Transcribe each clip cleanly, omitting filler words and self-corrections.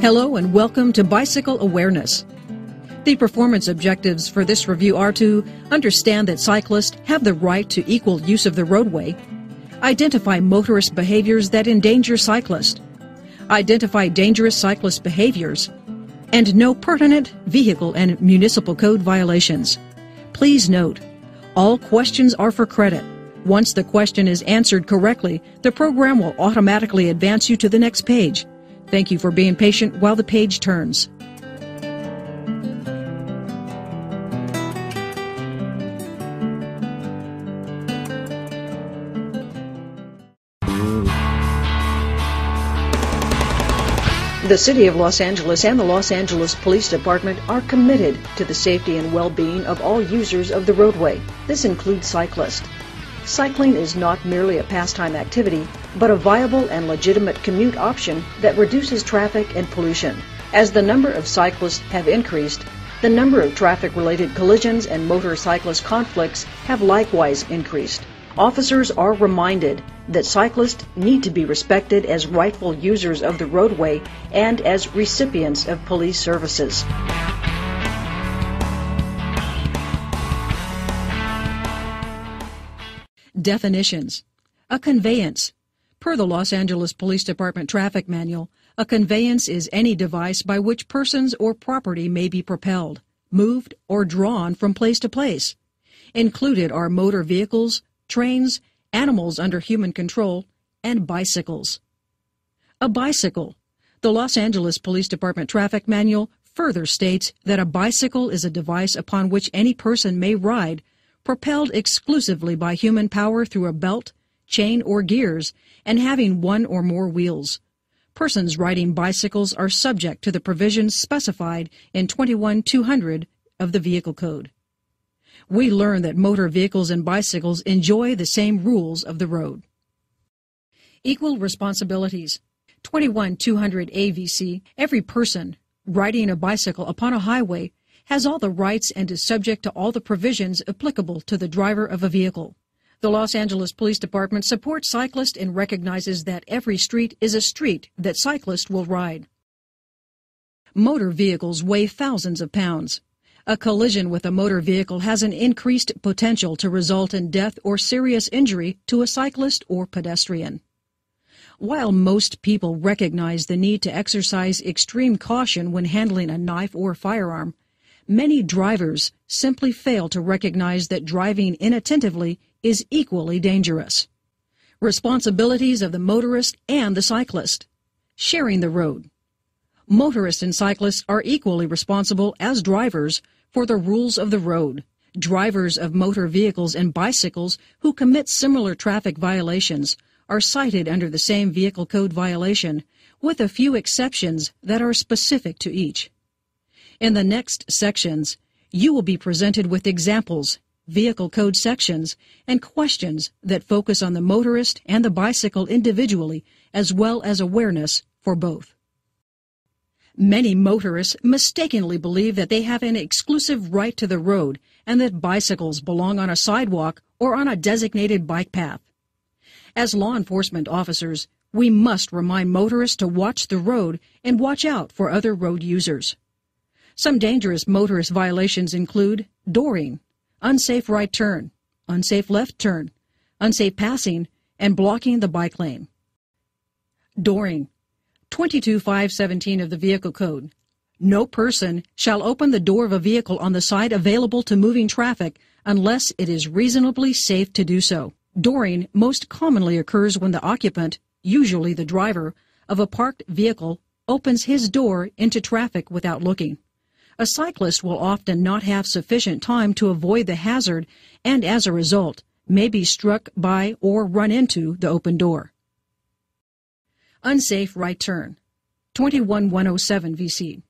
Hello and welcome to Bicycle Awareness. The performance objectives for this review are to understand that cyclists have the right to equal use of the roadway, identify motorist behaviors that endanger cyclists, identify dangerous cyclist behaviors, and know pertinent vehicle and municipal code violations. Please note, all questions are for credit. Once the question is answered correctly, the program will automatically advance you to the next page. Thank you for being patient while the page turns. The City of Los Angeles and the Los Angeles Police Department are committed to the safety and well-being of all users of the roadway. This includes cyclists. Cycling is not merely a pastime activity, but a viable and legitimate commute option that reduces traffic and pollution. As the number of cyclists have increased, the number of traffic-related collisions and motorcyclist conflicts have likewise increased. Officers are reminded that cyclists need to be respected as rightful users of the roadway and as recipients of police services. Definitions. A conveyance. Per the Los Angeles Police Department Traffic Manual, a conveyance is any device by which persons or property may be propelled, moved, or drawn from place to place. Included are motor vehicles, trains, animals under human control, and bicycles. A bicycle. The Los Angeles Police Department Traffic Manual further states that a bicycle is a device upon which any person may ride, propelled exclusively by human power through a belt, chain, or gears, and having one or more wheels. Persons riding bicycles are subject to the provisions specified in 21-200 of the Vehicle Code. We learn that motor vehicles and bicycles enjoy the same rules of the road. Equal responsibilities. 21-200 AVC. Every person riding a bicycle upon a highway has all the rights and is subject to all the provisions applicable to the driver of a vehicle. The Los Angeles Police Department supports cyclists and recognizes that every street is a street that cyclists will ride. Motor vehicles weigh thousands of pounds. A collision with a motor vehicle has an increased potential to result in death or serious injury to a cyclist or pedestrian. While most people recognize the need to exercise extreme caution when handling a knife or firearm, many drivers simply fail to recognize that driving inattentively is equally dangerous. Responsibilities of the motorist and the cyclist. Sharing the road. Motorists and cyclists are equally responsible as drivers for the rules of the road. Drivers of motor vehicles and bicycles who commit similar traffic violations are cited under the same vehicle code violation, with a few exceptions that are specific to each. In the next sections, you will be presented with examples, vehicle code sections, and questions that focus on the motorist and the bicycle individually, as well as awareness for both. Many motorists mistakenly believe that they have an exclusive right to the road and that bicycles belong on a sidewalk or on a designated bike path. As law enforcement officers, we must remind motorists to watch the road and watch out for other road users. Some dangerous motorist violations include dooring, unsafe right turn, unsafe left turn, unsafe passing, and blocking the bike lane. Dooring. 22-517 of the Vehicle Code. No person shall open the door of a vehicle on the side available to moving traffic unless it is reasonably safe to do so. Dooring most commonly occurs when the occupant, usually the driver, of a parked vehicle opens his door into traffic without looking. A cyclist will often not have sufficient time to avoid the hazard and, as a result, may be struck by or run into the open door. Unsafe right turn. 21-107 VC.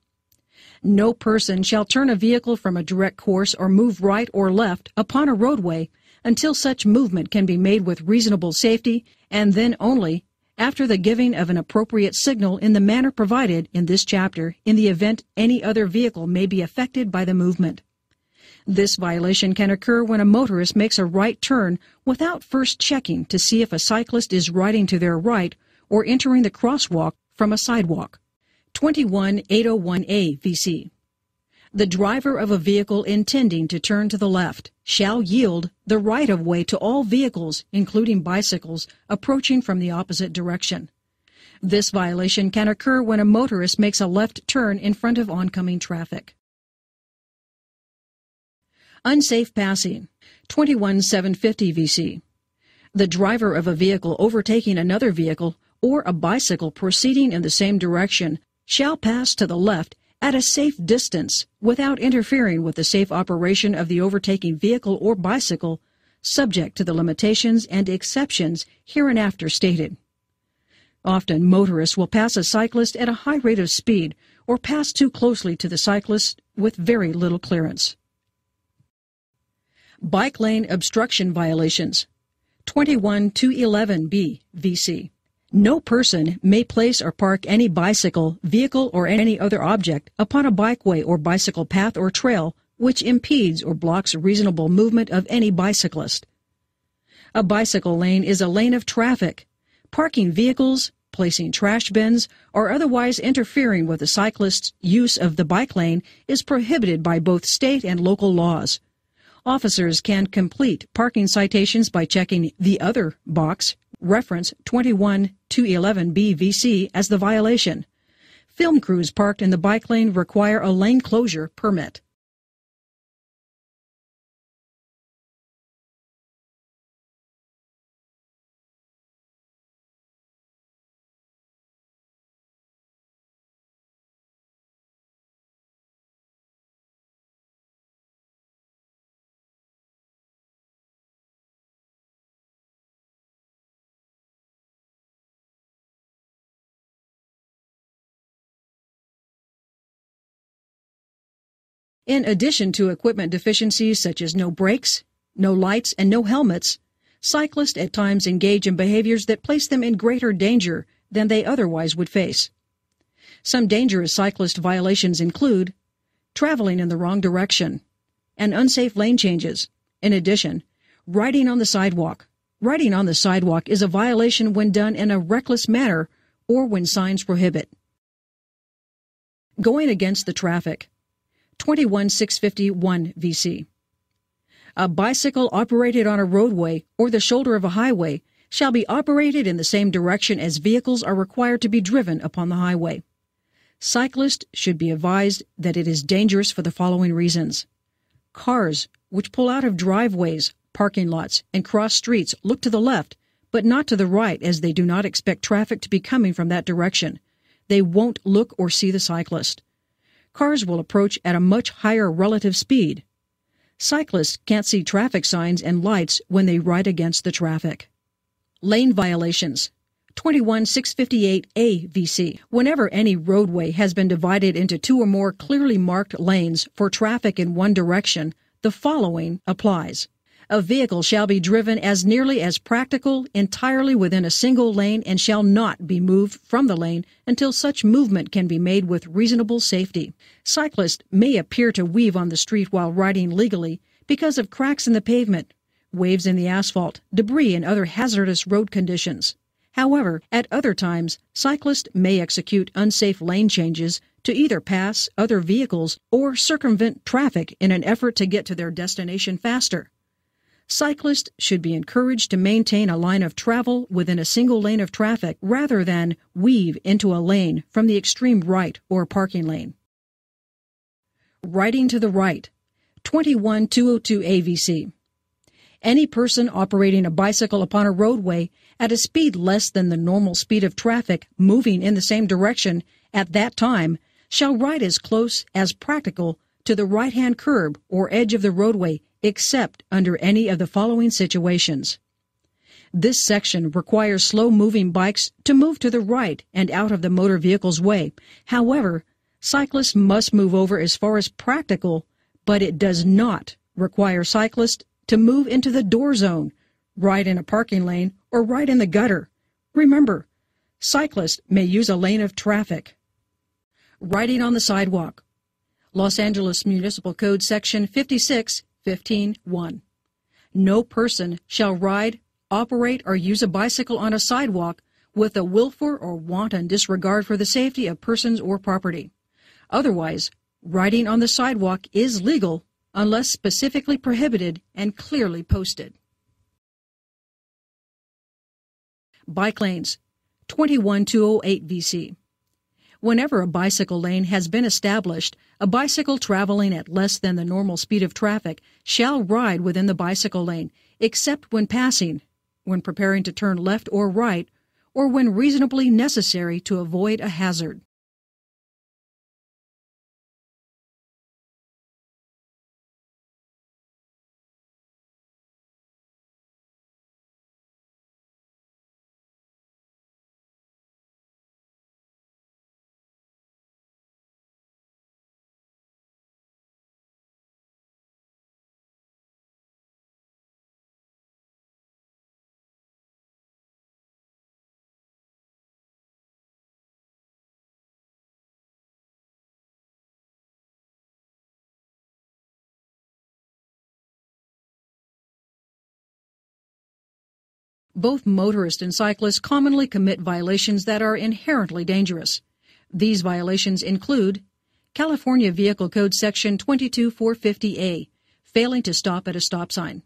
No person shall turn a vehicle from a direct course or move right or left upon a roadway until such movement can be made with reasonable safety, and then only after the giving of an appropriate signal in the manner provided in this chapter in the event any other vehicle may be affected by the movement. This violation can occur when a motorist makes a right turn without first checking to see if a cyclist is riding to their right or entering the crosswalk from a sidewalk. 21801A VC. The driver of a vehicle intending to turn to the left shall yield the right-of-way to all vehicles, including bicycles, approaching from the opposite direction. This violation can occur when a motorist makes a left turn in front of oncoming traffic. Unsafe passing. 21750 VC. The driver of a vehicle overtaking another vehicle or a bicycle proceeding in the same direction shall pass to the left at a safe distance without interfering with the safe operation of the overtaking vehicle or bicycle, subject to the limitations and exceptions hereinafter stated. Often, motorists will pass a cyclist at a high rate of speed or pass too closely to the cyclist with very little clearance. Bike lane obstruction violations. 21211B VC. No person may place or park any bicycle, vehicle, or any other object upon a bikeway or bicycle path or trail which impedes or blocks reasonable movement of any bicyclist. A bicycle lane is a lane of traffic. Parking vehicles, placing trash bins, or otherwise interfering with the cyclist's use of the bike lane is prohibited by both state and local laws. Officers can complete parking citations by checking the other box, reference 21211B VC, as the violation. Film crews parked in the bike lane require a lane closure permit. In addition to equipment deficiencies such as no brakes, no lights, and no helmets, cyclists at times engage in behaviors that place them in greater danger than they otherwise would face. Some dangerous cyclist violations include traveling in the wrong direction and unsafe lane changes. In addition, riding on the sidewalk. Riding on the sidewalk is a violation when done in a reckless manner or when signs prohibit. Going against the traffic. 21651 VC. A bicycle operated on a roadway or the shoulder of a highway shall be operated in the same direction as vehicles are required to be driven upon the highway. Cyclists should be advised that it is dangerous for the following reasons. Cars which pull out of driveways, parking lots, and cross streets look to the left, but not to the right, as they do not expect traffic to be coming from that direction. They won't look or see the cyclist. Cars will approach at a much higher relative speed. Cyclists can't see traffic signs and lights when they ride against the traffic. Lane violations. 21658A VC. Whenever any roadway has been divided into two or more clearly marked lanes for traffic in one direction, the following applies. A vehicle shall be driven as nearly as practical entirely within a single lane and shall not be moved from the lane until such movement can be made with reasonable safety. Cyclists may appear to weave on the street while riding legally because of cracks in the pavement, waves in the asphalt, debris, and other hazardous road conditions. However, at other times, cyclists may execute unsafe lane changes to either pass other vehicles or circumvent traffic in an effort to get to their destination faster. Cyclists should be encouraged to maintain a line of travel within a single lane of traffic rather than weave into a lane from the extreme right or parking lane. Riding to the right. 21202 AVC. Any person operating a bicycle upon a roadway at a speed less than the normal speed of traffic moving in the same direction at that time shall ride as close as practical to the right-hand curb or edge of the roadway except under any of the following situations. This section requires slow-moving bikes to move to the right and out of the motor vehicle's way. However, cyclists must move over as far as practical, but it does not require cyclists to move into the door zone, ride in a parking lane, or ride in the gutter. Remember, cyclists may use a lane of traffic. Riding on the sidewalk. Los Angeles Municipal Code Section 56:15-1. No person shall ride, operate, or use a bicycle on a sidewalk with a willful or wanton disregard for the safety of persons or property. Otherwise, riding on the sidewalk is legal unless specifically prohibited and clearly posted. Bike lanes, 21208 VC. Whenever a bicycle lane has been established, a bicycle traveling at less than the normal speed of traffic shall ride within the bicycle lane, except when passing, when preparing to turn left or right, or when reasonably necessary to avoid a hazard. Both motorists and cyclists commonly commit violations that are inherently dangerous. These violations include California Vehicle Code Section 22450A, failing to stop at a stop sign.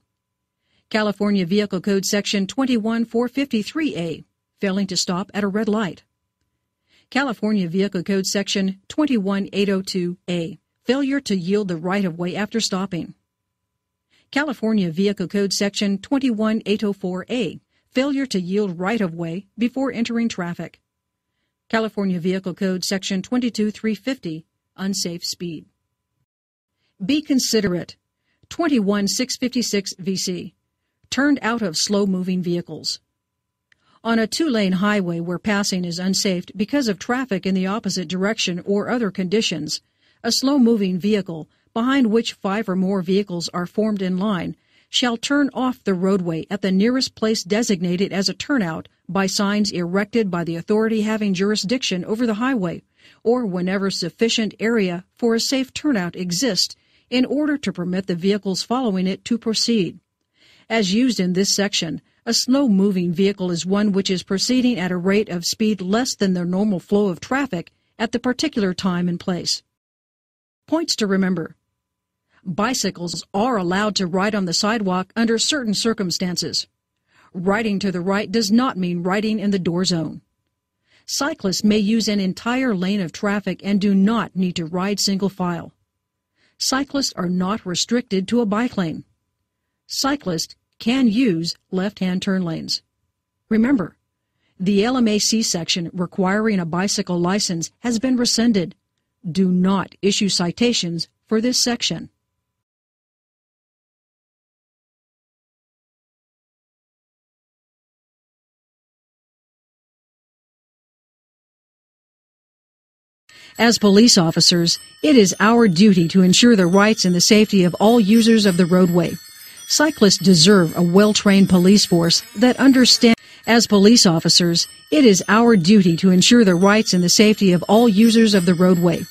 California Vehicle Code Section 21453A, failing to stop at a red light. California Vehicle Code Section 21802A, failure to yield the right-of-way after stopping. California Vehicle Code Section 21804A, failure to yield right-of-way before entering traffic. California Vehicle Code Section 22350, unsafe speed. Be considerate. 21656 VC, turned out of slow-moving vehicles. On a two-lane highway where passing is unsafe because of traffic in the opposite direction or other conditions, a slow-moving vehicle, behind which 5 or more vehicles are formed in line, shall turn off the roadway at the nearest place designated as a turnout by signs erected by the authority having jurisdiction over the highway, or whenever sufficient area for a safe turnout exists in order to permit the vehicles following it to proceed. As used in this section, a slow-moving vehicle is one which is proceeding at a rate of speed less than the normal flow of traffic at the particular time and place. Points to remember. Bicycles are allowed to ride on the sidewalk under certain circumstances. Riding to the right does not mean riding in the door zone. Cyclists may use an entire lane of traffic and do not need to ride single file. Cyclists are not restricted to a bike lane. Cyclists can use left-hand turn lanes. Remember, the LMAC section requiring a bicycle license has been rescinded. Do not issue citations for this section. As police officers, it is our duty to ensure the rights and the safety of all users of the roadway. Cyclists deserve a well-trained police force that understands. As police officers, it is our duty to ensure the rights and the safety of all users of the roadway.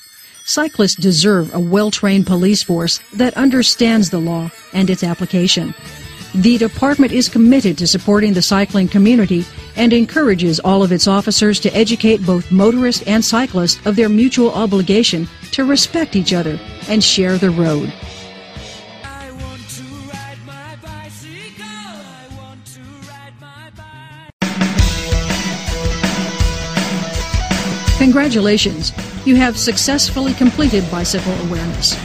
Cyclists deserve a well-trained police force that understands the law and its application. The department is committed to supporting the cycling community and encourages all of its officers to educate both motorists and cyclists of their mutual obligation to respect each other and share the road. I want to ride my bicycle. I want to ride my bike. Congratulations! You have successfully completed bicycle awareness.